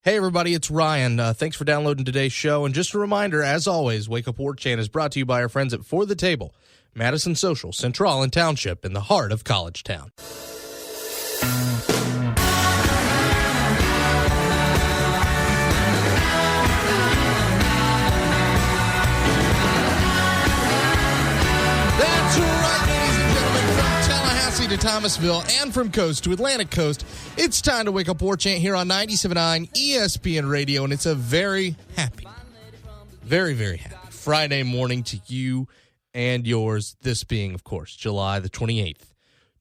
Hey, everybody, it's Ryan. Thanks for downloading today's show. And just a reminder, as always, Wake Up War Chant is brought to you by our friends at For the Table, Madison Social, Central, and Township in the heart of College Town. That's right, ladies and gentlemen, from Tallahassee to Thomasville and from coast to Atlantic coast, it's time to Wake Up War Chant here on 97.9 ESPN Radio, and it's a very happy, very, very happy Friday morning to you and yours, this being, of course, July the 28th,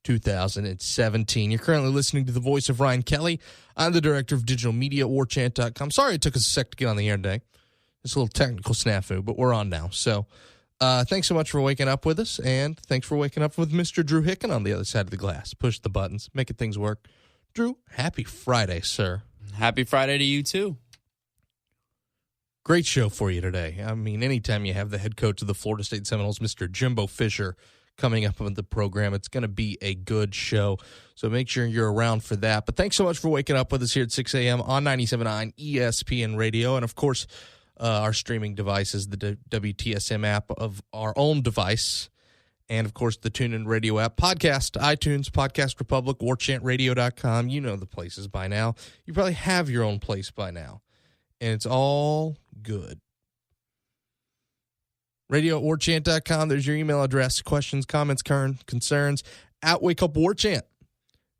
2017. You're currently listening to the voice of Ryan Kelly. I'm the director of digital media at warchant.com. Sorry it took us a sec to get on the air today. It's a little technical snafu, but we're on now. So thanks so much for waking up with us, and thanks for waking up with Mr. Drew Hicken on the other side of the glass. Push the buttons, making things work. Drew, happy Friday, sir. Happy Friday to you, too. Great show for you today. I mean, anytime you have the head coach of the Florida State Seminoles, Mr. Jimbo Fisher, coming up on the program, it's going to be a good show. So make sure you're around for that. But thanks so much for waking up with us here at 6 a.m. on 97.9 ESPN Radio. And, of course, our streaming devices, the WTSM app of our own device, and, of course, the TuneIn Radio app, podcast, iTunes, Podcast Republic, warchantradio.com. You know the places by now. You probably have your own place by now. And it's all good. Radio at warchant.com. There's your email address. Questions, comments, concerns at Wake Up War Chant.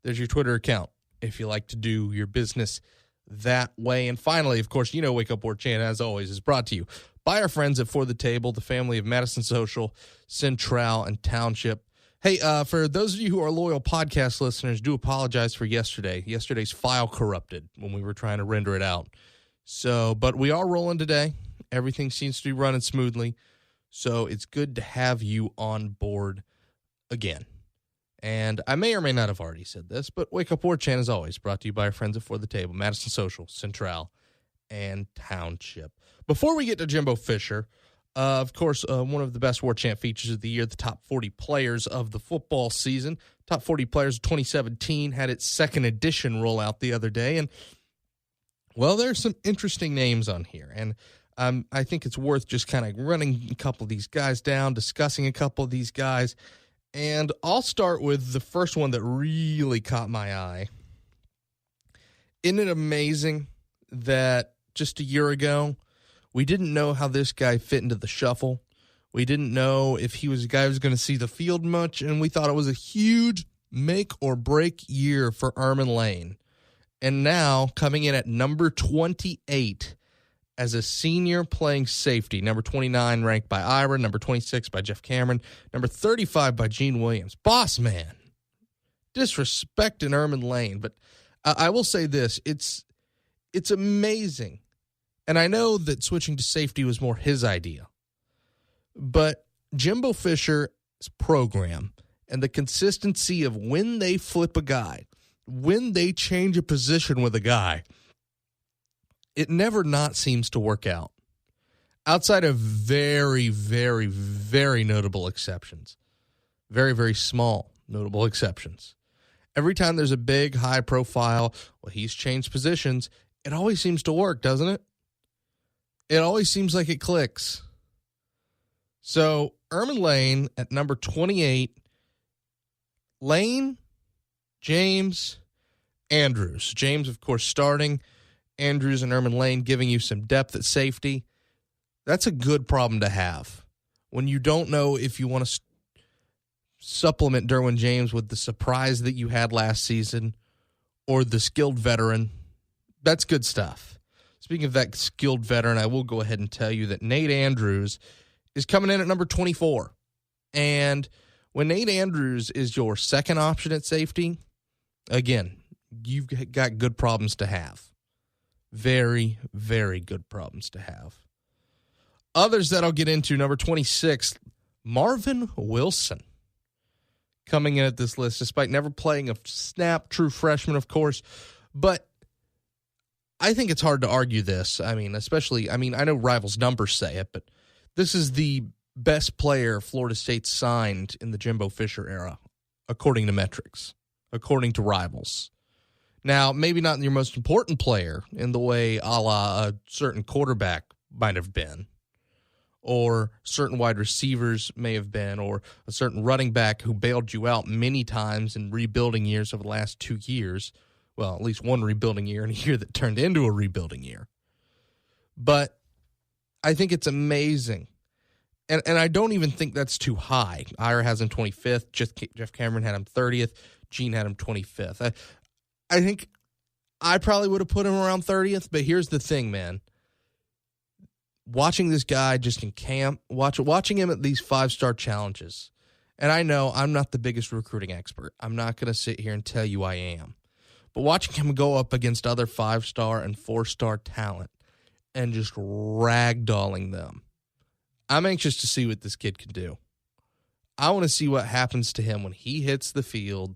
There's your Twitter account if you like to do your business that way. And finally, of course, you know Wake Up War Chant, as always, is brought to you by our friends at For the Table, the family of Madison Social, Central, and Township. Hey, for those of you who are loyal podcast listeners, do apologize for yesterday. Yesterday's file corrupted when we were trying to render it out. So, but we are rolling today. Everything seems to be running smoothly. So it's good to have you on board again. And I may or may not have already said this, but Wake Up War Chant, as always, brought to you by our friends at For the Table, Madison Social, Central, and Township. Before we get to Jimbo Fisher, of course, one of the best War Chant features of the year, the top 40 players of the football season. Top 40 players of 2017 had its second edition roll out the other day. And, well, there's some interesting names on here. And I think it's worth just kind of running a couple of these guys down, discussing a couple of these guys. And I'll start with the first one that really caught my eye. Isn't it amazing that just a year ago, we didn't know how this guy fit into the shuffle. We didn't know if he was a guy who was going to see the field much, and we thought it was a huge make-or-break year for Ermin Lane. And now, coming in at number 28 as a senior playing safety, number 29 ranked by Ira, number 26 by Jeff Cameron, number 35 by Gene Williams. Boss man. Disrespecting Ermin Lane. But I will say this, it's amazing. And I know that switching to safety was more his idea. But Jimbo Fisher's program and the consistency of when they flip a guy, when they change a position with a guy, it never not seems to work out. Outside of very, very, very notable exceptions. Very, very small notable exceptions. Every time there's a big, high profile, well, he's changed positions, it always seems to work, doesn't it? It always seems like it clicks. So, Ermin Lane at number 28. Lane, James, Andrews. James, of course, starting. Andrews and Ermin Lane giving you some depth at safety. That's a good problem to have. When you don't know if you want to supplement Derwin James with the surprise that you had last season or the skilled veteran, that's good stuff. Speaking of that skilled veteran, I will go ahead and tell you that Nate Andrews is coming in at number 24. And when Nate Andrews is your second option at safety, again, you've got good problems to have. Very, very good problems to have. Others that I'll get into, number 26, Marvin Wilson, coming in at this list, despite never playing a snap, true freshman, of course. But I think it's hard to argue this. I mean, I know Rivals numbers say it, but this is the best player Florida State signed in the Jimbo Fisher era, according to metrics, according to Rivals. Now, maybe not your most important player in the way a la a certain quarterback might have been, or certain wide receivers may have been, or a certain running back who bailed you out many times in rebuilding years over the last 2 years. Well, at least one rebuilding year and a year that turned into a rebuilding year. But I think it's amazing. And I don't even think that's too high. Ira has him 25th. Jeff Cameron had him 30th. Gene had him 25th. I think I probably would have put him around 30th, but here's the thing, man. Watching this guy just in camp, watching him at these 5-star challenges, and I know I'm not the biggest recruiting expert. I'm not going to sit here and tell you I am. But watching him go up against other 5-star and 4-star talent and just ragdolling them, I'm anxious to see what this kid can do. I want to see what happens to him when he hits the field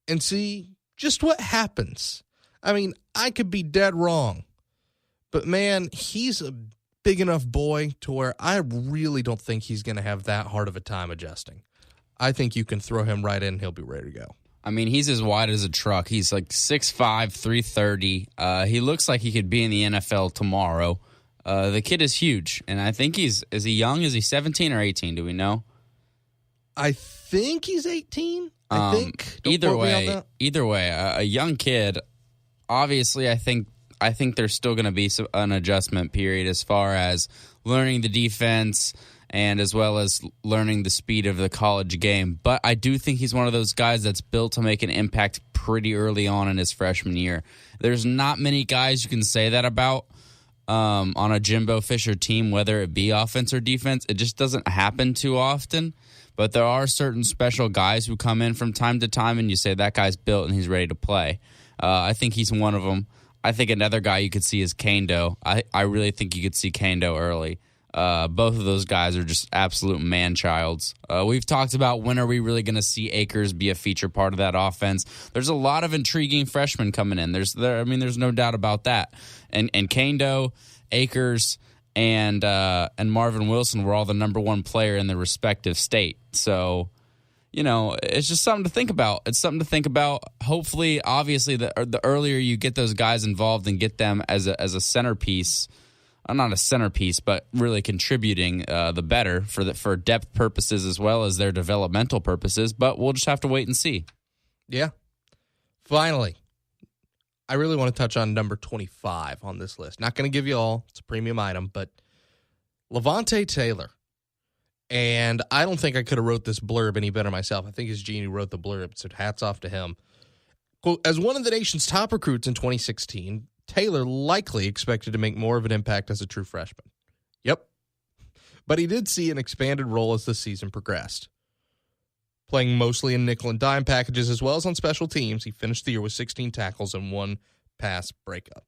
and see just what happens. I mean, I could be dead wrong, but man, he's a big enough boy to where I really don't think he's going to have that hard of a time adjusting. I think you can throw him right in and he'll be ready to go. I mean, he's as wide as a truck. He's like 6'5", 330. He looks like he could be in the NFL tomorrow. The kid is huge, and I think is he young? Is he 17 or 18? Do we know? I think he's 18. I think. Either way, a young kid. Obviously, I think there's still going to be an adjustment period as far as learning the defense and as well as learning the speed of the college game. But I do think he's one of those guys that's built to make an impact pretty early on in his freshman year. There's not many guys you can say that about. On a Jimbo Fisher team, whether it be offense or defense, it just doesn't happen too often. But there are certain special guys who come in from time to time, and you say that guy's built and he's ready to play. I think he's one of them. I think another guy you could see is Kando. I really think you could see Kando early. Both of those guys are just absolute man-childs. We've talked about when are we really going to see Akers be a feature part of that offense. There's a lot of intriguing freshmen coming in. There's no doubt about that. And Kando, Akers, and Marvin Wilson were all the number one player in their respective state. So, it's just something to think about. It's something to think about. Hopefully, obviously, the earlier you get those guys involved and get them as a centerpiece. Not a centerpiece, but really contributing the better for depth purposes as well as their developmental purposes. But we'll just have to wait and see. Yeah. Finally, I really want to touch on number 25 on this list. Not going to give you all. It's a premium item, but Levante Taylor. And I don't think I could have wrote this blurb any better myself. I think it's Gene who wrote the blurb, so hats off to him. Quote, as one of the nation's top recruits in 2016, Taylor likely expected to make more of an impact as a true freshman. Yep. But he did see an expanded role as the season progressed. Playing mostly in nickel and dime packages as well as on special teams, he finished the year with 16 tackles and 1 pass breakup.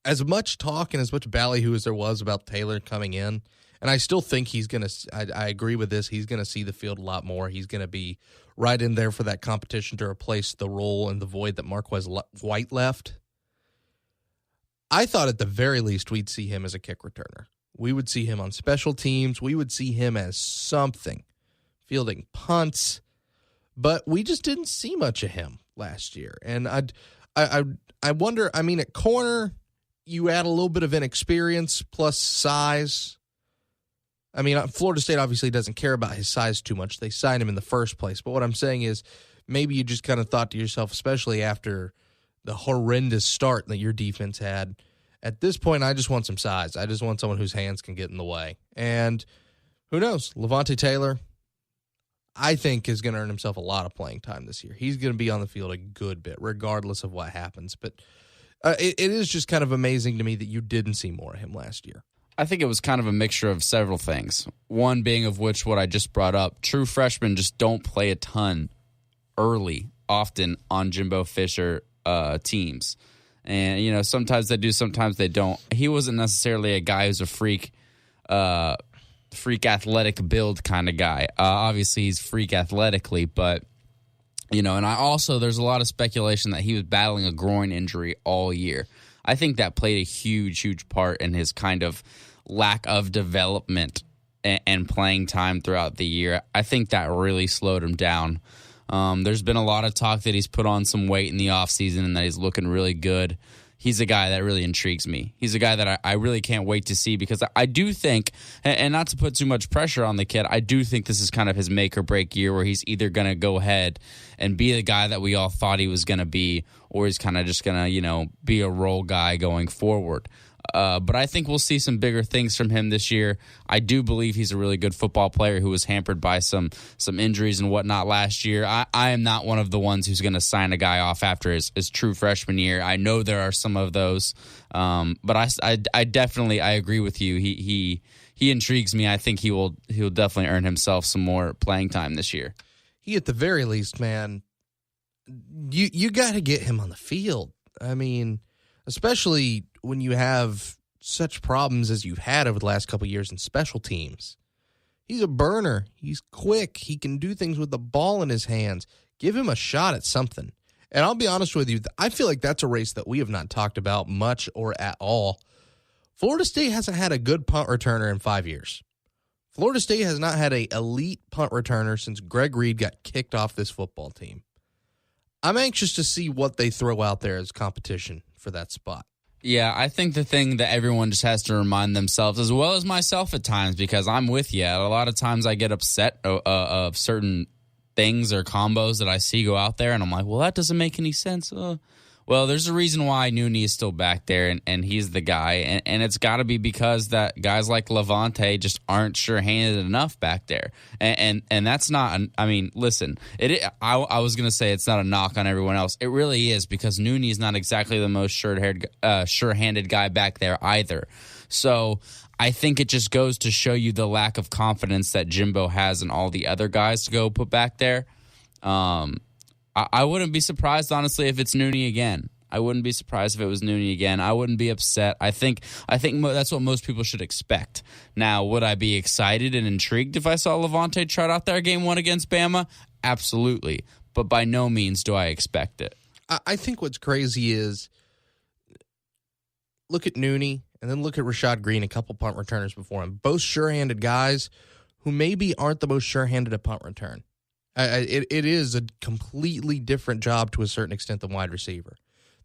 As much talk and as much ballyhoo as there was about Taylor coming in, and I still think he's going to, I agree with this, he's going to see the field a lot more. He's going to be right in there for that competition to replace the role and the void that Marquez White left. I thought at the very least we'd see him as a kick returner. We would see him on special teams. We would see him as something, fielding punts. But we just didn't see much of him last year. And I wonder, I mean, at corner, you add a little bit of inexperience plus size. I mean, Florida State obviously doesn't care about his size too much. They signed him in the first place. But what I'm saying is maybe you just kind of thought to yourself, especially after the horrendous start that your defense had. At this point, I just want some size. I just want someone whose hands can get in the way. And who knows? Levante Taylor, I think, is going to earn himself a lot of playing time this year. He's going to be on the field a good bit, regardless of what happens. But it is just kind of amazing to me that you didn't see more of him last year. I think it was kind of a mixture of several things. One being of which what I just brought up. True freshmen just don't play a ton early, often on Jimbo Fisher teams. And, sometimes they do, sometimes they don't. He wasn't necessarily a guy who's a freak athletic build kind of guy. Obviously, he's freak athletically, but, and there's a lot of speculation that he was battling a groin injury all year. I think that played a huge, huge part in his kind of lack of development and playing time throughout the year. I think that really slowed him down. There's been a lot of talk that he's put on some weight in the offseason and that he's looking really good. He's a guy that really intrigues me. He's a guy that I really can't wait to see because I do think, and not to put too much pressure on the kid, I do think this is kind of his make or break year where he's either going to go ahead and be the guy that we all thought he was going to be, or he's kind of just going to, be a role guy going forward. But I think we'll see some bigger things from him this year. I do believe he's a really good football player who was hampered by some injuries and whatnot last year. I am not one of the ones who's going to sign a guy off after his true freshman year. I know there are some of those, but I definitely agree with you. He intrigues me. I think he'll definitely earn himself some more playing time this year. He, at the very least, man, you got to get him on the field. I mean, especially when you have such problems as you've had over the last couple of years in special teams. He's a burner. He's quick. He can do things with the ball in his hands. Give him a shot at something. And I'll be honest with you, I feel like that's a race that we have not talked about much or at all. Florida State hasn't had a good punt returner in 5 years. Florida State has not had an elite punt returner since Greg Reed got kicked off this football team. I'm anxious to see what they throw out there as competition for that spot. Yeah, I think the thing that everyone just has to remind themselves, as well as myself at times, because I'm with you. A lot of times I get upset of certain things or combos that I see go out there, and I'm like, well, that doesn't make any sense. Well, there's a reason why Nooney is still back there, and he's the guy. And it's got to be because that guys like Levante just aren't sure-handed enough back there. And that's not – I mean, listen, I was going to say it's not a knock on everyone else. It really is because Nooney is not exactly the most sure-handed guy back there either. So I think it just goes to show you the lack of confidence that Jimbo has in all the other guys to go put back there. I wouldn't be surprised, honestly, if it's Nooney again. I wouldn't be surprised if it was Nooney again. I wouldn't be upset. I think that's what most people should expect. Now, would I be excited and intrigued if I saw Levante trot out there game 1 against Bama? Absolutely. But by no means do I expect it. I think what's crazy is look at Nooney and then look at Rashad Green, a couple punt returners before him. Both sure-handed guys who maybe aren't the most sure-handed at punt return. It is a completely different job to a certain extent than wide receiver.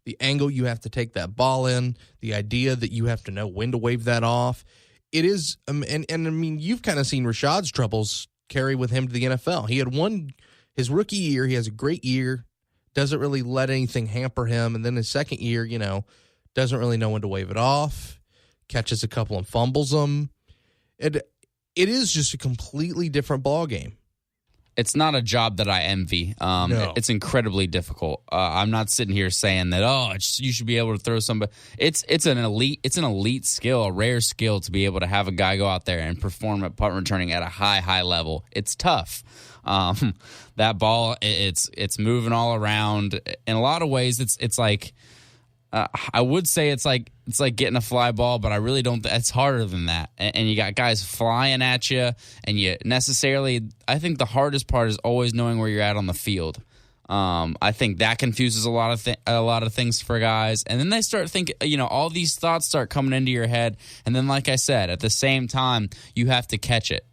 The angle you have to take that ball in, the idea that you have to know when to wave that off. It is, and I mean, you've kind of seen Rashad's troubles carry with him to the NFL. He had his rookie year, he has a great year, doesn't really let anything hamper him. And then his second year, doesn't really know when to wave it off, catches a couple and fumbles them. It is just a completely different ball game. It's not a job that I envy. No. It's incredibly difficult. I'm not sitting here saying that, you should be able to throw somebody. It's an elite skill, a rare skill to be able to have a guy go out there and perform at punt returning at a high level. It's tough. That ball, it's moving all around. In a lot of ways, it's like I would say it's like getting a fly ball, but I really don't. It's harder than that, and you got guys flying at you, and you necessarily. I think the hardest part is always knowing where you're at on the field. I think that confuses a lot of things for guys, and then they start thinking. All these thoughts start coming into your head, and then, like I said, at the same time, you have to catch it.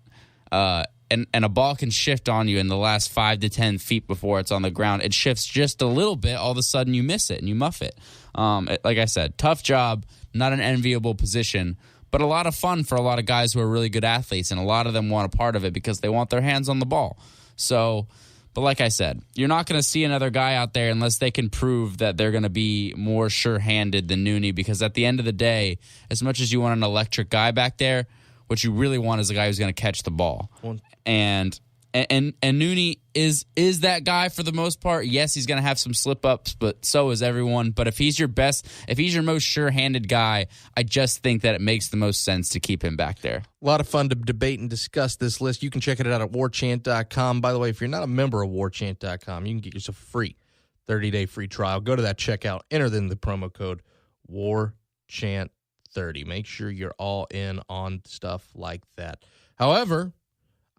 And a ball can shift on you in the last 5 to 10 feet before it's on the ground. It shifts just a little bit. All of a sudden, you miss it and you muff it. Like I said, tough job, not an enviable position, but a lot of fun for a lot of guys who are really good athletes, and a lot of them want a part of it because they want their hands on the ball. So, but like I said, you're not going to see another guy out there unless they can prove that they're going to be more sure-handed than Nooney, because at the end of the day, as much as you want an electric guy back there, what you really want is a guy who's going to catch the ball. And Nooney is that guy for the most part. Yes, he's going to have some slip-ups, but so is everyone. But if he's your most sure-handed guy, I just think that it makes the most sense to keep him back there. A lot of fun to debate and discuss this list. You can check it out at warchant.com. By the way, if you're not a member of warchant.com, you can get yourself a free 30-day free trial. Go to that checkout. Enter then the promo code WARCHANT30. Make sure you're all in on stuff like that. However,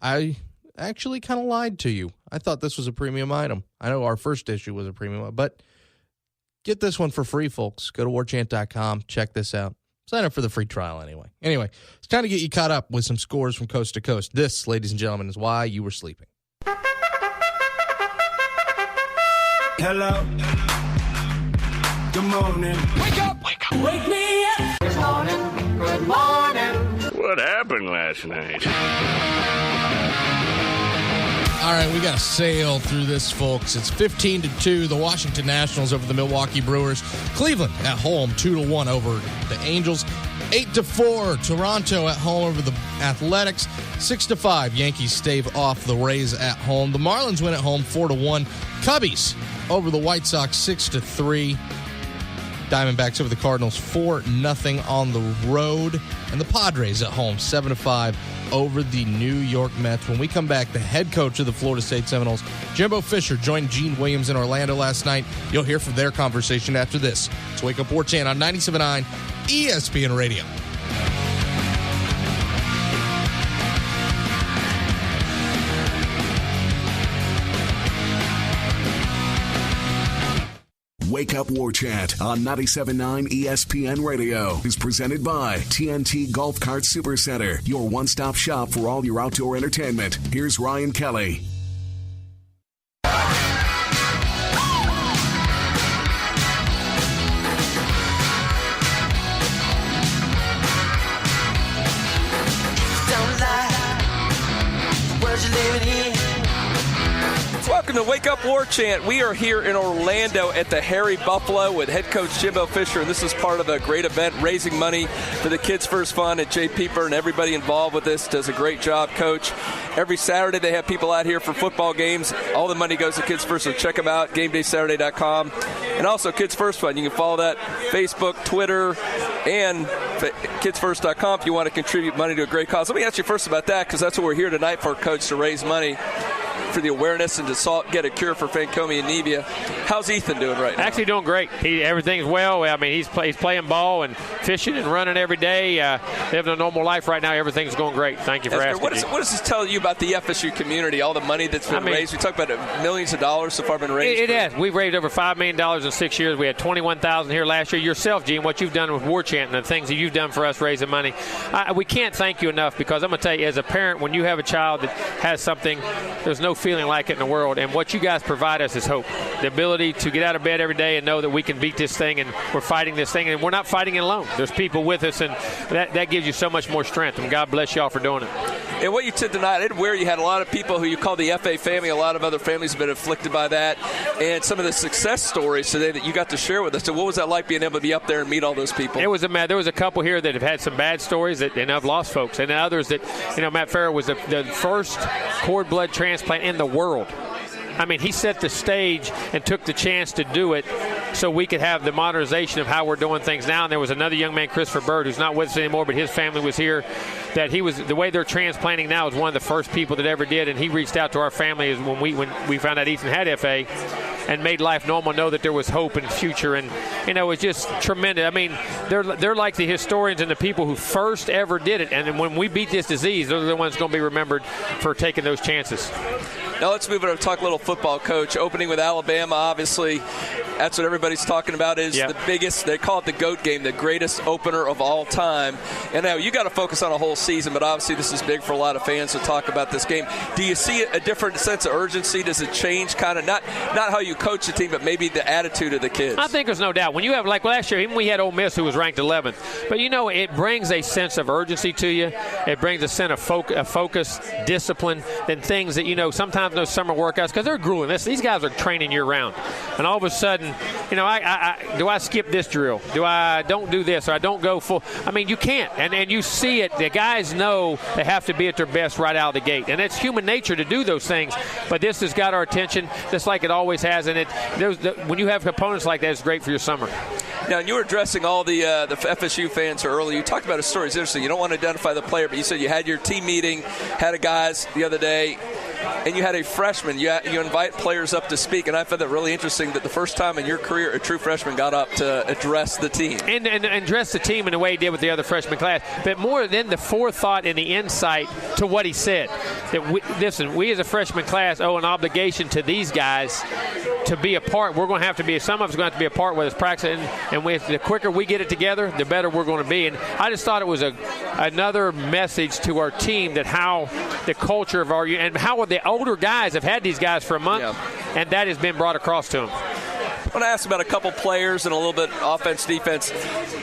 I actually kind of lied to you. I thought this was a premium item. I know our first issue was a premium, but get this one for free, folks. Go to warchant.com. Check this out. Sign up for the free trial anyway. Anyway, it's time to get you caught up with some scores from coast to coast. This, ladies and gentlemen, is why you were sleeping. Hello. Good morning. Wake up! Wake up! Wake me up! Good morning. Good morning. What happened last night? All right, we got to sail through this, folks. It's 15-2, the Washington Nationals over the Milwaukee Brewers. Cleveland at home, 2-1 over the Angels. 8-4, Toronto at home over the Athletics. 6-5, Yankees stave off the Rays at home. The Marlins win at home, 4-1. Cubbies over the White Sox, 6-3. Diamondbacks over the Cardinals, 4-0 on the road. And the Padres at home, 7-5 over the New York Mets. When we come back, the head coach of the Florida State Seminoles, Jimbo Fisher, joined Gene Williams in Orlando last night. You'll hear from their conversation after this. It's Wake Up War Chant on 97.9 ESPN Radio. Wake Up War Chant on 97.9 ESPN Radio is presented by TNT Golf Cart Supercenter, your one-stop shop for all your outdoor entertainment. Here's Ryan Kelly. Don't lie, words you're living in. Welcome to Wake Up War Chant. We are here in Orlando at the Hairy Buffalo with head coach Jimbo Fisher, and this is part of a great event raising money for the Kids First Fund. And Jay Pieper and everybody involved with this does a great job, Coach. Every Saturday they have people out here for football games. All the money goes to Kids First, so check them out, GameDaySaturday.com. And also Kids First Fund. You can follow that Facebook, Twitter, and KidsFirst.com if you want to contribute money to a great cause. Let me ask you first about that, because that's what we're here tonight for, Coach, to raise money for the awareness and to get a cure for Fancomia anemia. How's Ethan doing right now? Actually doing great. Everything's well. I mean, he's playing ball and fishing and running every day. Living a normal life right now. Everything's going great. Thank you for asking. What does this tell you about the FSU community, all the money that's been raised? We talked about millions of dollars so far been raised. It has. We've raised over $5 million in 6 years. We had $21,000 here last year. Yourself, Gene, what you've done with War Chant and the things that you've done for us raising money. We can't thank you enough, because I'm going to tell you, as a parent, when you have a child that has something, there's no feeling like it in the world. And what you guys provide us is hope. The ability to get out of bed every day and know that we can beat this thing, and we're fighting this thing, and we're not fighting it alone. There's people with us, and that gives you so much more strength. And God bless y'all for doing it. And what you did tonight, I did where you had a lot of people who you call the FA family. A lot of other families have been afflicted by that. And some of the success stories today that you got to share with us. So what was that like, being able to be up there and meet all those people? There was a couple here that have had some bad stories and have lost folks. And others that, Matt Farrell was the first cord blood transplant in the world. I mean, he set the stage and took the chance to do it so we could have the modernization of how we're doing things now. And there was another young man, Christopher Bird, who's not with us anymore, but his family was here, that he was, the way they're transplanting now is one of the first people that ever did. And he reached out to our family when we found out Ethan had FA, and made life normal, know that there was hope in the future. And, it's just tremendous. I mean, they're like the historians and the people who first ever did it. And when we beat this disease, those are the ones going to be remembered for taking those chances. Now let's move on to talk a little football, Coach. Opening with Alabama, obviously, that's what everybody's talking about, is the biggest, they call it the GOAT game, the greatest opener of all time. And now you got to focus on a whole season, but obviously this is big for a lot of fans to talk about this game. Do you see a different sense of urgency? Does it change kind of, not how you coach the team, but maybe the attitude of the kids? I think there's no doubt. When you have, like last year, even we had Ole Miss, who was ranked 11th. But, it brings a sense of urgency to you. It brings a sense of focus, discipline, and things that, sometimes those summer workouts, because they're grueling. These guys are training year-round. And all of a sudden, do I skip this drill? Do I don't do this, or I don't go full? I mean, you can't. And you see it. The guys know they have to be at their best right out of the gate. And it's human nature to do those things. But this has got our attention, just like it always has. And when you have components like that, it's great for your summer. Now, and you were addressing all the FSU fans earlier. You talked about a story. It's interesting. You don't want to identify the player, but you said you had your team meeting, had a guys the other day, and you had a freshman. You invite players up to speak, and I found that really interesting that the first time in your career a true freshman got up to address the team. And address the team in the way he did with the other freshman class. But more than the forethought and the insight to what he said. That we as a freshman class owe an obligation to these guys to be a part. We're going to have to be, some of us are going to have to be a part with us practicing, and the quicker we get it together, the better we're going to be. And I just thought it was another message to our team that how the culture of our and how the older guys have had these guys for a month, and that has been brought across to them. I want to ask about a couple players and a little bit offense, defense.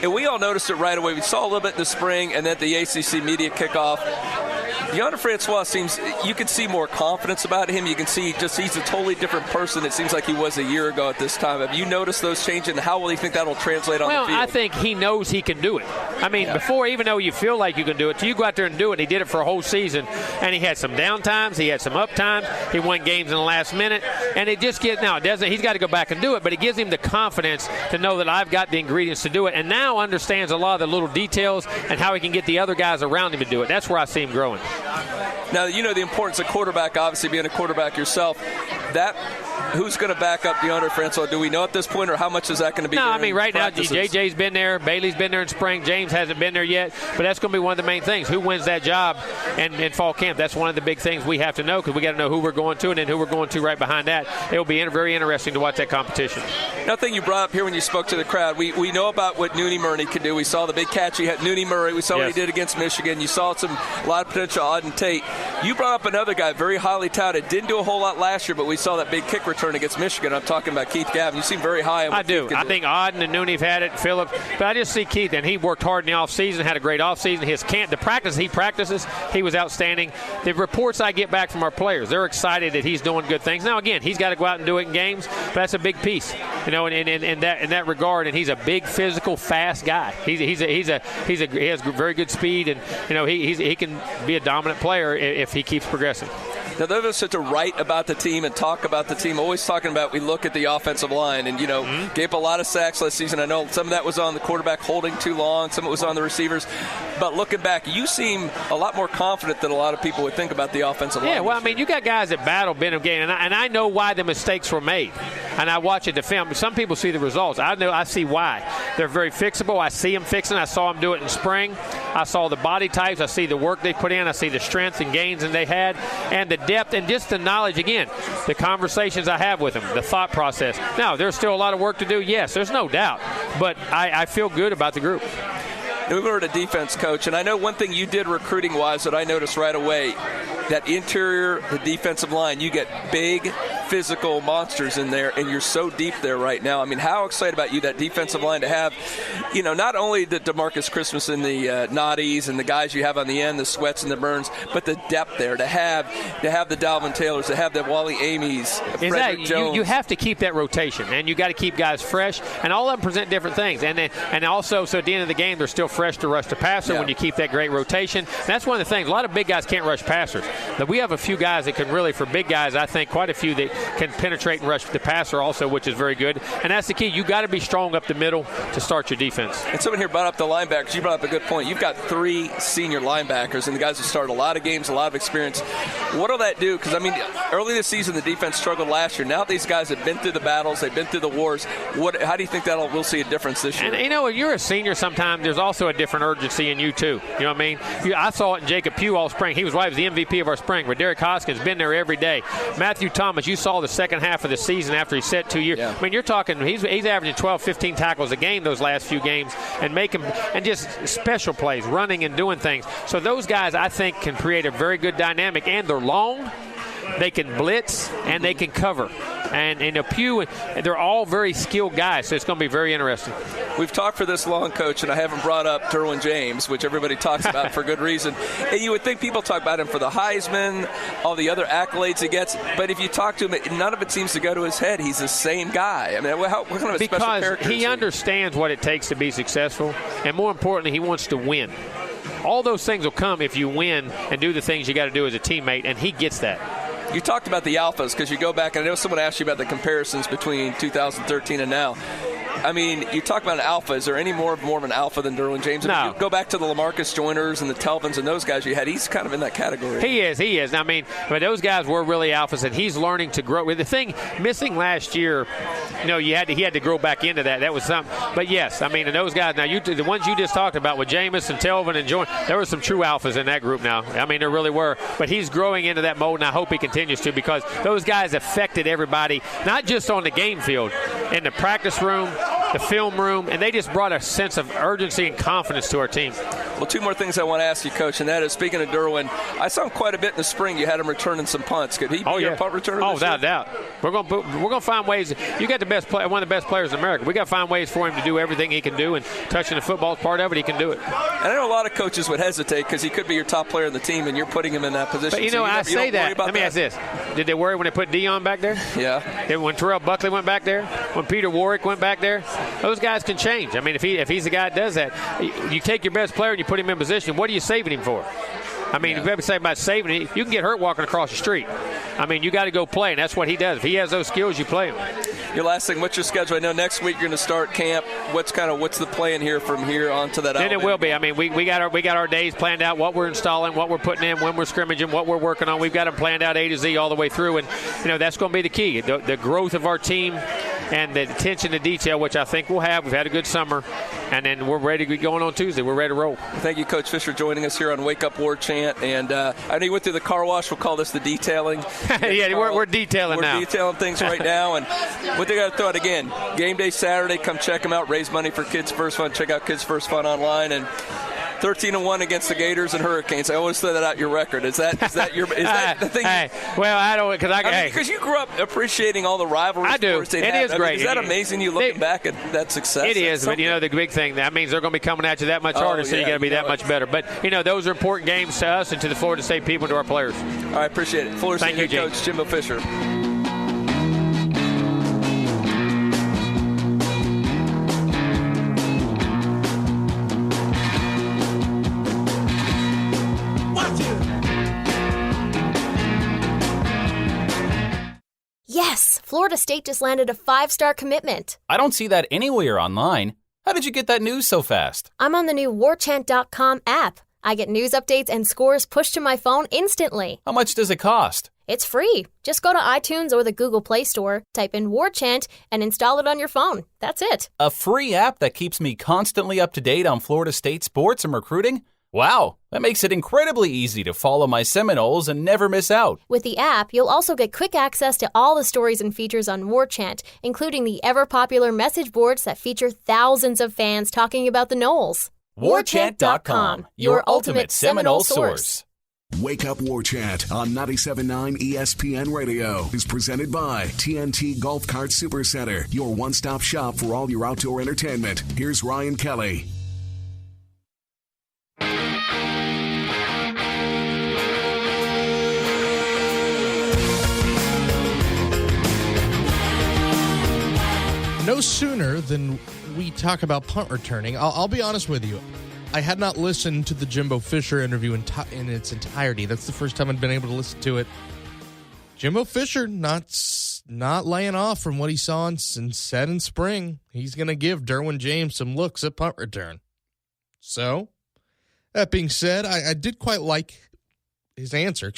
And we all noticed it right away. We saw a little bit in the spring and then the ACC media kickoff. DeAndre Francois seems, you can see more confidence about him. You can see just he's a totally different person, it seems like he was a year ago at this time. Have you noticed those changes, and how will you think that will translate on the field? Well, I think he knows he can do it. I mean, before, even though you feel like you can do it, you go out there and do it. He did it for a whole season, and he had some down times. He had some up times. He won games in the last minute, and it just gets, now it doesn't, he's got to go back and do it, but it gives him the confidence to know that I've got the ingredients to do it, and now understands a lot of the little details and how he can get the other guys around him to do it. That's where I see him growing. Now, you know the importance of quarterback, obviously being a quarterback yourself. That who's going to back up DeAndre Francois? Do we know at this point, or how much is that going to be? No, I mean, right practices? now, JJ's been there. Bailey's been there in spring. James hasn't been there yet. But that's going to be one of the main things. Who wins that job in fall camp? That's one of the big things we have to know, because we got to know who we're going to and then who we're going to right behind that. It will be very interesting to watch that competition. Another thing you brought up here when you spoke to the crowd, we know about what Nooney Murray can do. We saw the big catch he had, Nooney Murray. We saw what he did against Michigan. You saw a lot of potential, Auden Tate. You brought up another guy, very highly touted. Didn't do a whole lot last year, but we saw that big kick return against Michigan. I'm talking about Keith Gavin. You seem very high on what I do. Keith can I think Auden and Nooney have had it, Phillips. But I just see Keith, and he worked hard in the offseason, had a great offseason. The practice he practices, he was outstanding. The reports I get back from our players, they're excited that he's doing good things. Now, again, he's got to go out and do it in games, but that's a big piece, in that regard. And he's a big, physical, fast guy. He has very good speed, and he can be a dominant player if he keeps progressing. Now, those of us that to write about the team and talk about the team, always talking about, we look at the offensive line and, gave up a lot of sacks last season. I know some of that was on the quarterback holding too long. Some of it was on the receivers. But looking back, you seem a lot more confident than a lot of people would think about the offensive line. Yeah, well, I mean, you got guys that battle been in game, and I know why the mistakes were made. And I watch it, the film. Some people see the results. I see why. They're very fixable. I see them fixing. I saw them do it in spring. I saw the body types. I see the work they put in. I see the strength and gains that they had, and the depth and just the knowledge, again, the conversations I have with them, the thought process. Now, there's still a lot of work to do. Yes, there's no doubt. But I feel good about the group. Moving over to defense, Coach, and I know one thing you did recruiting-wise that I noticed right away, that interior, the defensive line, you get big, physical monsters in there, and you're so deep there right now. I mean, how excited about you, that defensive line, to have, not only the DeMarcus Christmas and the Noddies and the guys you have on the end, the Sweats and the Burns, but the depth there, to have the Dalvin Taylors, to have the Wally Amy's, Frederick Jones. You have to keep that rotation, and you got to keep guys fresh, and all of them present different things. And also, so at the end of the game, they're still fresh to rush the passer when you keep that great rotation. And that's one of the things. A lot of big guys can't rush passers. But we have a few guys that can really, for big guys, I think quite a few that can penetrate and rush the passer also, which is very good. And that's the key. You got to be strong up the middle to start your defense. And someone here brought up the linebackers. You brought up a good point. You've got 3 senior linebackers, and the guys who started a lot of games, a lot of experience. What will that do? Because, I mean, early this season, the defense struggled last year. Now these guys have been through the battles. They've been through the wars. How do you think we'll see a difference this year? And, when you're a senior, sometimes there's also a different urgency in you, too. You know what I mean? I saw it in Jacob Pugh all spring. He was the MVP of our spring. But Derek Hoskins been there every day. Matthew Thomas, you saw the second half of the season after he set 2 years. Yeah. I mean, you're talking, he's averaging 12, 15 tackles a game those last few games, and just special plays, running and doing things. So those guys, I think, can create a very good dynamic, and they're long. They can blitz, and they can cover. And Pugh, they're all very skilled guys, so it's going to be very interesting. We've talked for this long, Coach, and I haven't brought up Derwin James, which everybody talks about for good reason. And you would think people talk about him for the Heisman, all the other accolades he gets, but if you talk to him, none of it seems to go to his head. He's the same guy. I mean, what kind of a special character Because he understands what it takes to be successful, and more importantly, he wants to win. All those things will come if you win and do the things you got to do as a teammate, and he gets that. You talked about the alphas because you go back, and I know someone asked you about the comparisons between 2013 and now. I mean, you talk about an alpha. Is there any more of an alpha than Derwin James? No. I mean, you go back to the LaMarcus Joyners and the Telvins and those guys you had. He's kind of in that category. He is. I mean, but those guys were really alphas, and he's learning to grow. The thing missing last year, he had to grow back into that. That was something. But yes, I mean, and those guys now, the ones you just talked about with Jameis and Telvin and Joyner, there were some true alphas in that group now. I mean, there really were. But he's growing into that mode, and I hope he continues to, because those guys affected everybody, not just on the game field, in the practice room, the film room, and they just brought a sense of urgency and confidence to our team. Well, two more things I want to ask you, Coach, and that is, speaking of Derwin, I saw him quite a bit in the spring. You had him returning some punts. Could he be your punt returner? Oh, without doubt. We're gonna find ways. You got the best player, one of the best players in America. We got to find ways for him to do everything he can do, and touching the football is part of it. He can do it. And I know a lot of coaches would hesitate because he could be your top player in the team, and you're putting him in that position. But I say that. Let me ask this: did they worry when they put Dion back there? Yeah. When Terrell Buckley went back there, when Peter Warwick went back there, those guys can change. I mean, if he's the guy that does that, you take your best player and you put him in position. What are you saving him for? I mean, if you ever say about saving him, you can get hurt walking across the street. I mean, you got to go play, and that's what he does. If he has those skills, you play him. Your last thing, what's your schedule? I know next week you're going to start camp. What's the plan here from here on to that? Then it will be. I mean, we got our days planned out, what we're installing, what we're putting in, when we're scrimmaging, what we're working on. We've got them planned out A to Z all the way through, and that's going to be the key. The growth of our team and the attention to detail, which I think we'll have. We've had a good summer, and then we're ready to get going on Tuesday. We're ready to roll. Thank you, Coach Fisher, joining us here on Wake Up War Chant. And I know you went through the car wash. We'll call this the detailing. Yeah, we're detailing now. We're detailing things right now. And what they got to throw out again, game day Saturday. Come check them out. Raise money for Kids First Fun. Check out Kids First Fun online. And 13-1 against the Gators and Hurricanes. I always throw that out your record. Is that the thing? Well, I don't, because you grew up appreciating all the rivalries. I do. It is great. Is that amazing? You looking back at that success? It is, but the big thing, that means they're going to be coming at you that much harder, so you got to be that much better. But those are important games to us and to the Florida State people and to our players. All right, appreciate it. Florida State head coach Jimbo Fisher. Yes, Florida State just landed a 5-star commitment. I don't see that anywhere online. How did you get that news so fast? I'm on the new warchant.com app. I get news updates and scores pushed to my phone instantly. How much does it cost? It's free. Just go to iTunes or the Google Play Store, type in Warchant, and install it on your phone. That's it. A free app that keeps me constantly up to date on Florida State sports and recruiting? Wow, that makes it incredibly easy to follow my Seminoles and never miss out. With the app, you'll also get quick access to all the stories and features on Warchant, including the ever-popular message boards that feature thousands of fans talking about the Noles. Warchant.com, your ultimate Seminole source. Wake Up War Chant on 97.9 ESPN Radio is presented by TNT Golf Cart Supercenter, your one-stop shop for all your outdoor entertainment. Here's Ryan Kelly. No sooner than we talk about punt returning, I'll be honest with you. I had not listened to the Jimbo Fisher interview in its entirety. That's the first time I'd been able to listen to it. Jimbo Fisher not laying off from what he saw and said in spring. He's going to give Derwin James some looks at punt return. So, that being said, I did quite like his answer,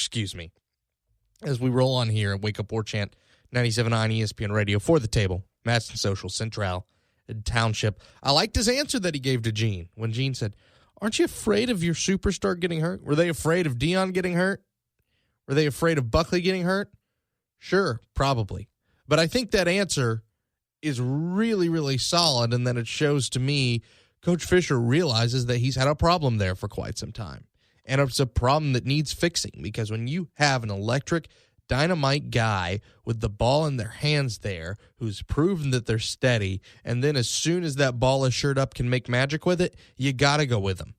as we roll on here at Wake Up War Chant, 97.9 ESPN Radio for the table, Madison Social, Central, Township. I liked his answer that he gave to Gene when Gene said, aren't you afraid of your superstar getting hurt? Were they afraid of Dion getting hurt? Were they afraid of Buckley getting hurt? Sure, probably. But I think that answer is really, really solid, and then it shows to me Coach Fisher realizes that he's had a problem there for quite some time. And it's a problem that needs fixing, because when you have an electric, dynamite guy with the ball in their hands there who's proven that they're steady, and then as soon as that ball is shirred up can make magic with it, you got to go with them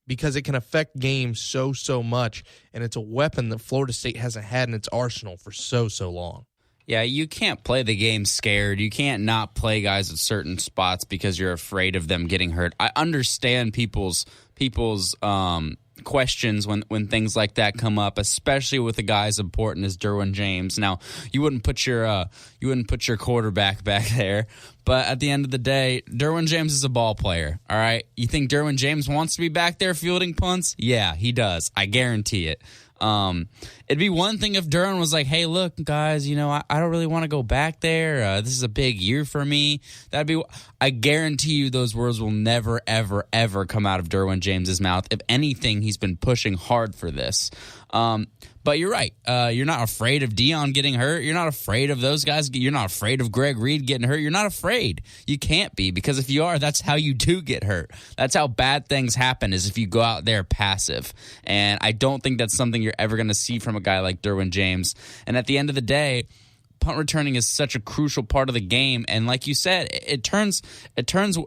because it can affect games so much, and it's a weapon that Florida State hasn't had in its arsenal for so long. Yeah, you can't play the game scared. You can't not play guys at certain spots because you're afraid of them getting hurt. I understand people's questions when things like that come up, especially with a guy as important as Derwin James. Now, you wouldn't put your quarterback back there, but at the end of the day, Derwin James is a ball player. All right, you think Derwin James wants to be back there fielding punts? Yeah, he does. I guarantee it. It'd be one thing if Derwin was like, hey, look, guys, I don't really want to go back there. This is a big year for me. I guarantee you those words will never, ever, ever come out of Derwin James's mouth. If anything, he's been pushing hard for this. But you're right. You're not afraid of Dion getting hurt. You're not afraid of those guys. You're not afraid of Greg Reed getting hurt. You're not afraid. You can't be, because if you are, that's how you do get hurt. That's how bad things happen, is if you go out there passive. And I don't think that's something you're ever going to see from a guy like Derwin James. And at the end of the day, punt returning is such a crucial part of the game, and like you said, it turns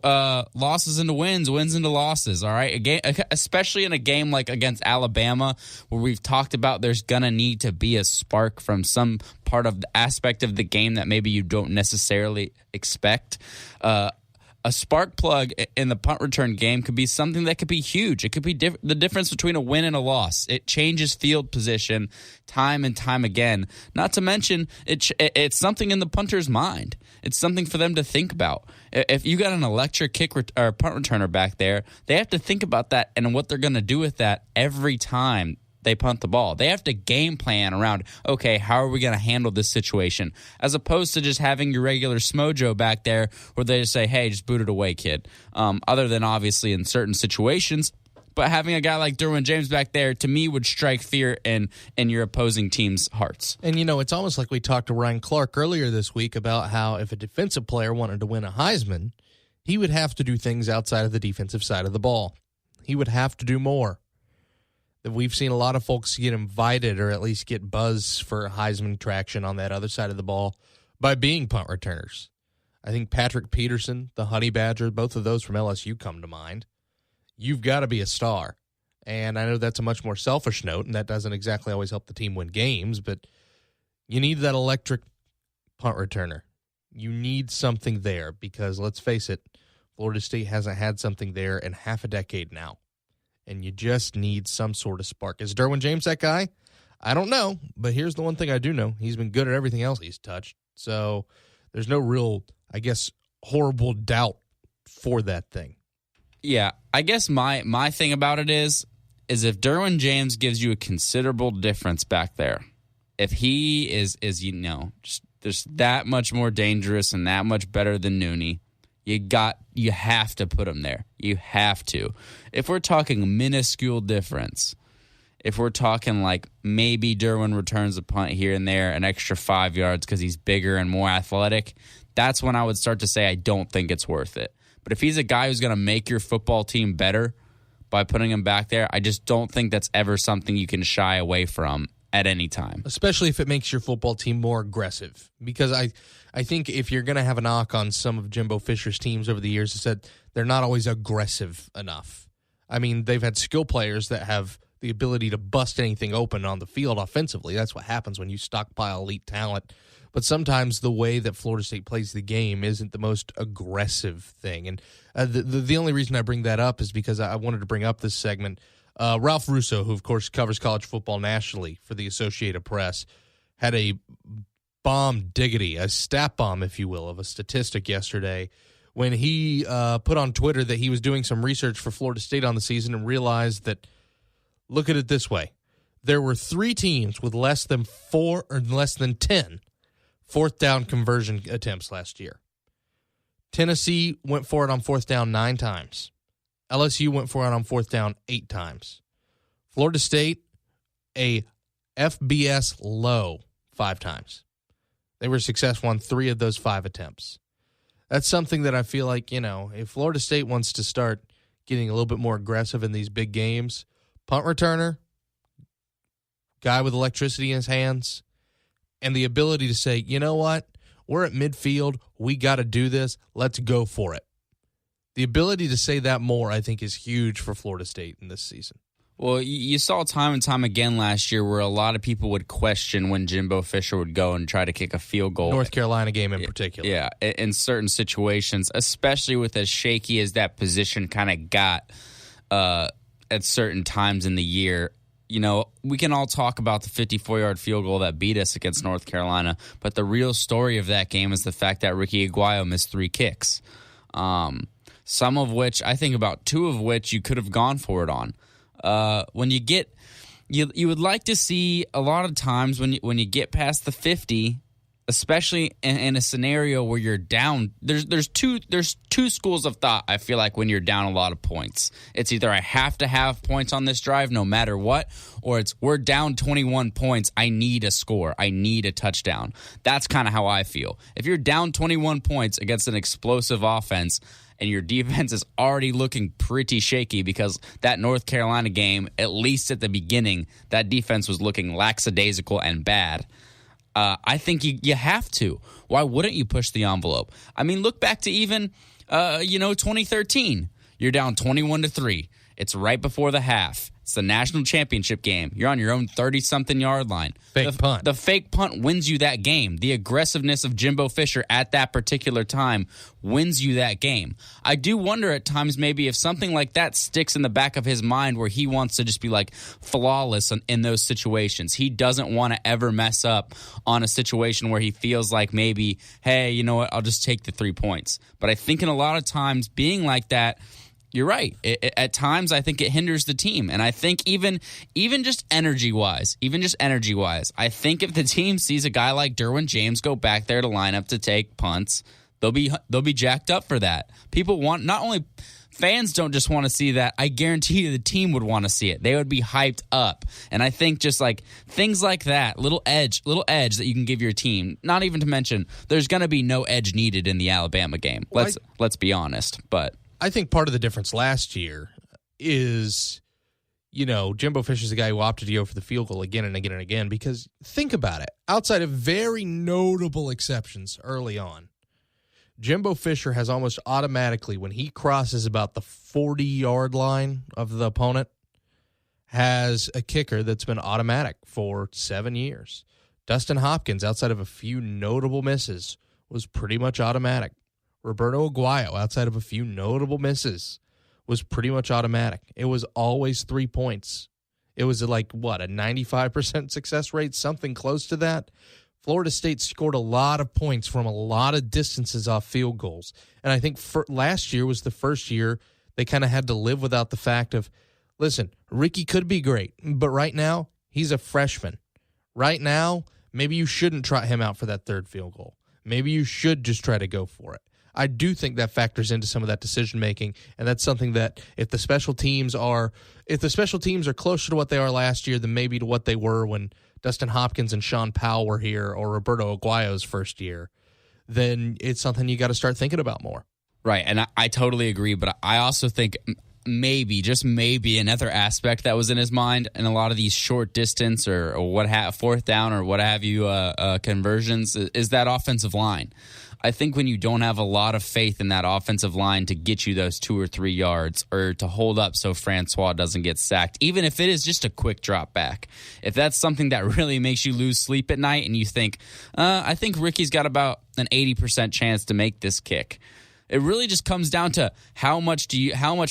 losses into wins into losses. All right, especially in a game like against Alabama, where we've talked about there's gonna need to be a spark from some part of the aspect of the game that maybe you don't necessarily expect. A spark plug in the punt return game could be something that could be huge. It could be the difference between a win and a loss. It changes field position time and time again. Not to mention, it's something in the punter's mind. It's something for them to think about. If you got an electric kick or punt returner back there, they have to think about that and what they're going to do with that every time they punt the ball. They have to game plan around, okay, how are we going to handle this situation? As opposed to just having your regular Smojo back there where they just say, hey, just boot it away, kid. Other than obviously in certain situations. But having a guy like Derwin James back there, to me, would strike fear in your opposing team's hearts. And, it's almost like we talked to Ryan Clark earlier this week about how if a defensive player wanted to win a Heisman, he would have to do things outside of the defensive side of the ball. He would have to do more. We've seen a lot of folks get invited or at least get buzz for Heisman traction on that other side of the ball by being punt returners. I think Patrick Peterson, the Honey Badger, both of those from LSU come to mind. You've got to be a star. And I know that's a much more selfish note, and that doesn't exactly always help the team win games, but you need that electric punt returner. You need something there because, let's face it, Florida State hasn't had something there in half a decade now. And you just need some sort of spark. Is Derwin James that guy? I don't know, but here's the one thing I do know. He's been good at everything else he's touched. So there's no real, horrible doubt for that thing. Yeah, I guess my thing about it is if Derwin James gives you a considerable difference back there, if he is just that much more dangerous and that much better than Nooney, you have to put him there. You have to. If we're talking minuscule difference, if we're talking like maybe Derwin returns a punt here and there, an extra 5 yards because he's bigger and more athletic, that's when I would start to say I don't think it's worth it. But if he's a guy who's going to make your football team better by putting him back there, I just don't think that's ever something you can shy away from at any time. Especially if it makes your football team more aggressive. Because I think if you're going to have a knock on some of Jimbo Fisher's teams over the years, it's that they're not always aggressive enough. I mean, they've had skill players that have the ability to bust anything open on the field offensively. That's what happens when you stockpile elite talent. But sometimes the way that Florida State plays the game isn't the most aggressive thing. And the only reason I bring that up is because I wanted to bring up this segment. Ralph Russo, who, of course, covers college football nationally for the Associated Press, had a a stat bomb, if you will, of a statistic yesterday when he put on Twitter that he was doing some research for Florida State on the season and realized that, look at it this way, there were 3 teams with less than 10 fourth down conversion attempts last year. Tennessee went for it on fourth down 9 times. LSU went for it on fourth down 8 times. Florida State, a FBS low 5 times. They were successful on 3 of those 5 attempts. That's something that I feel like, if Florida State wants to start getting a little bit more aggressive in these big games, punt returner, guy with electricity in his hands, and the ability to say, you know what, we're at midfield, we got to do this, let's go for it. The ability to say that more, I think, is huge for Florida State in this season. Well, you saw time and time again last year where a lot of people would question when Jimbo Fisher would go and try to kick a field goal. North Carolina game in particular. Yeah, in certain situations, especially with as shaky as that position kind of got at certain times in the year. We can all talk about the 54-yard field goal that beat us against North Carolina, but the real story of that game is the fact that Ricky Aguayo missed 3 kicks, some of which, I think about 2 of which you could have gone for it on. When you get you would like to see a lot of times when you get past the 50, especially in a scenario where you're down. There's two schools of thought, I feel like, when you're down a lot of points. It's either I have to have points on this drive no matter what, or it's we're down 21 points. I need a score. I need a touchdown. That's kind of how I feel. If you're down 21 points against an explosive offense and your defense is already looking pretty shaky because that North Carolina game, at least at the beginning, that defense was looking lackadaisical and bad. I think you have to. Why wouldn't you push the envelope? I mean, look back to even 2013. You're down 21-3. It's right before the half. It's the national championship game. You're on your own 30-something yard line. Punt. The fake punt wins you that game. The aggressiveness of Jimbo Fisher at that particular time wins you that game. I do wonder at times maybe if something like that sticks in the back of his mind where he wants to just be like flawless in those situations. He doesn't want to ever mess up on a situation where he feels like maybe, hey, you know what, I'll just take the 3 points. But I think in a lot of times being like that, you're right. At times, I think it hinders the team. And I think even just energy-wise, I think if the team sees a guy like Derwin James go back there to line up to take punts, they'll be jacked up for that. People want, not only fans don't just want to see that, I guarantee you the team would want to see it. They would be hyped up. And I think just like things like that, little edge that you can give your team, not even to mention there's going to be no edge needed in the Alabama game. Let's be honest, but I think part of the difference last year is, Jimbo Fisher's the guy who opted to go for the field goal again and again and again, because think about it. Outside of very notable exceptions early on, Jimbo Fisher has almost automatically, when he crosses about the 40-yard line of the opponent, has a kicker that's been automatic for 7 years. Dustin Hopkins, outside of a few notable misses, was pretty much automatic. Roberto Aguayo, outside of a few notable misses, was pretty much automatic. It was always 3 points. It was a 95% success rate, something close to that. Florida State scored a lot of points from a lot of distances off field goals. And I think last year was the first year they kind of had to live without the fact of, listen, Ricky could be great, but right now he's a freshman. Right now, maybe you shouldn't trot him out for that third field goal. Maybe you should just try to go for it. I do think that factors into some of that decision making, and that's something that if the special teams are closer to what they are last year than maybe to what they were when Dustin Hopkins and Sean Powell were here, or Roberto Aguayo's first year, then it's something you got to start thinking about more. Right, and I totally agree, but I also think maybe, just maybe, another aspect that was in his mind in a lot of these short distance or fourth down or what have you conversions is that offensive line. I think when you don't have a lot of faith in that offensive line to get you those 2 or 3 yards or to hold up so Francois doesn't get sacked, even if it is just a quick drop back, if that's something that really makes you lose sleep at night and you think, I think Ricky's got about an 80% chance to make this kick. It really just comes down to how much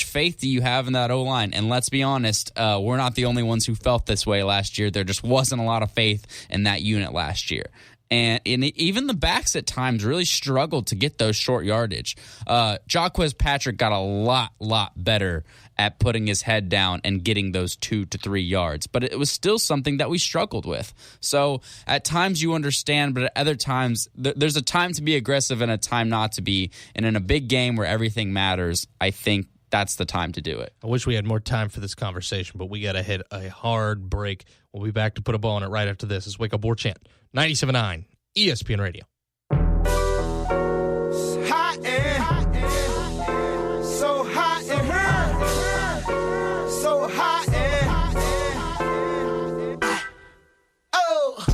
faith do you have in that O-line? And let's be honest, we're not the only ones who felt this way last year. There just wasn't a lot of faith in that unit last year. And even the backs at times really struggled to get those short yardage. Jaquez Patrick got a lot better at putting his head down and getting those 2 to 3 yards. But it was still something that we struggled with. So at times you understand, but at other times there's a time to be aggressive and a time not to be. And in a big game where everything matters, I think that's the time to do it. I wish we had more time for this conversation, but we got to hit a hard break. We'll be back to put a ball on it right after this. It's Wake Up War Chant, 97.9 ESPN Radio. Hot and so hot in her, so hot and oh.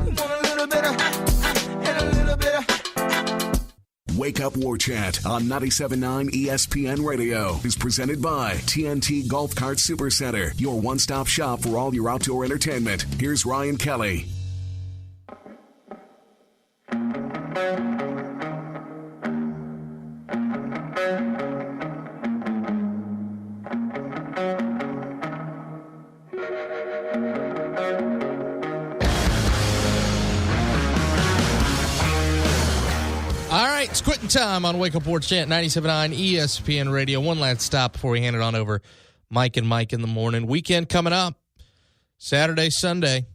Want a little bit of and a little bit of. Wake Up War Chant on 97.9 ESPN Radio is presented by TNT Golf Cart Supercenter, your one-stop shop for all your outdoor entertainment. Here's Ryan Kelly. All right, it's quitting time on Wake Up War Chant 97.9 ESPN Radio. One last stop before we hand it on over. Mike and Mike in the morning. Weekend coming up. Saturday, Sunday.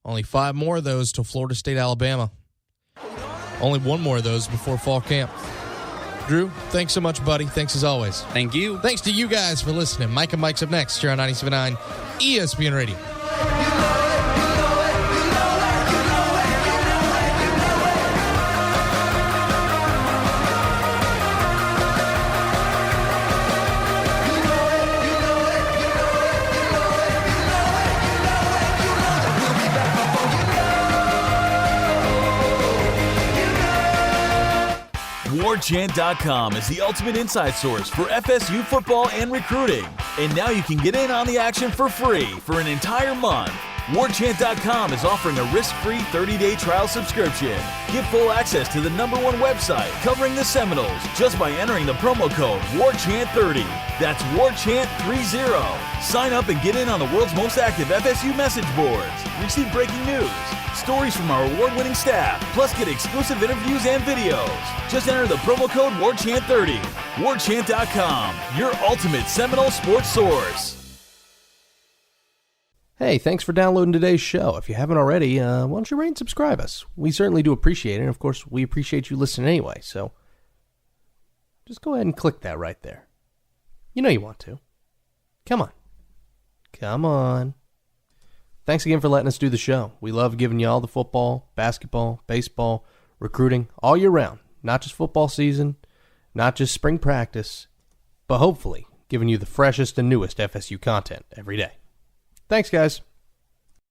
Only 5 more of those till Florida State, Alabama. Only 1 more of those before fall camp. Drew, thanks so much, buddy. Thanks as always. Thank you. Thanks to you guys for listening. Mike and Mike's up next here on 97.9 ESPN Radio. WarChant.com is the ultimate inside source for FSU football and recruiting. And now you can get in on the action for free for an entire month. WarChant.com is offering a risk-free 30-day trial subscription. Get full access to the #1 website covering the Seminoles just by entering the promo code WarChant30. That's WarChant30. Sign up and get in on the world's most active FSU message boards. Receive breaking news, stories from our award-winning staff, plus get exclusive interviews and videos. Just enter the promo code WarChant30. WarChant.com, your ultimate Seminole sports source. Hey, thanks for downloading today's show. If you haven't already, why don't you rate and subscribe us? We certainly do appreciate it, and of course, we appreciate you listening anyway, so just go ahead and click that right there. You know you want to. Come on. Come on. Thanks again for letting us do the show. We love giving you all the football, basketball, baseball, recruiting, all year round. Not just football season, not just spring practice, but hopefully giving you the freshest and newest FSU content every day. Thanks, guys.